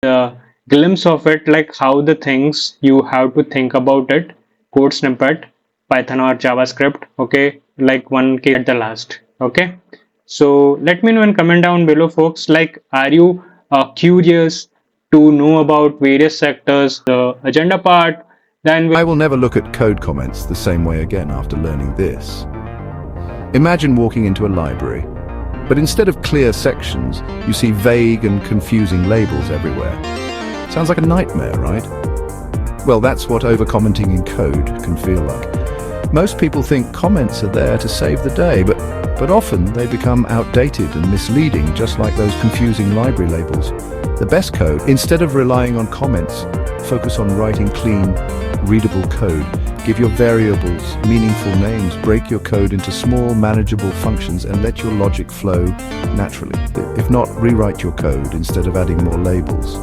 a glimpse of it, like how the things you have to think about it, code snippet, Python or JavaScript, okay, like one case at the last, okay. So let me know and comment down below, folks, like, are you curious to know about various sectors, the agenda part? Then I will never look at code comments the same way again after learning this. Imagine walking into a library, but instead of clear sections, you see vague and confusing labels everywhere. Sounds like a nightmare, right? Well, that's what over-commenting in code can feel like. Most people think comments are there to save the day, but often they become outdated and misleading, just like those confusing library labels. The best code, instead of relying on comments, focus on writing clean, readable code. Give your variables meaningful names, break your code into small, manageable functions, and let your logic flow naturally. If not, rewrite your code instead of adding more labels.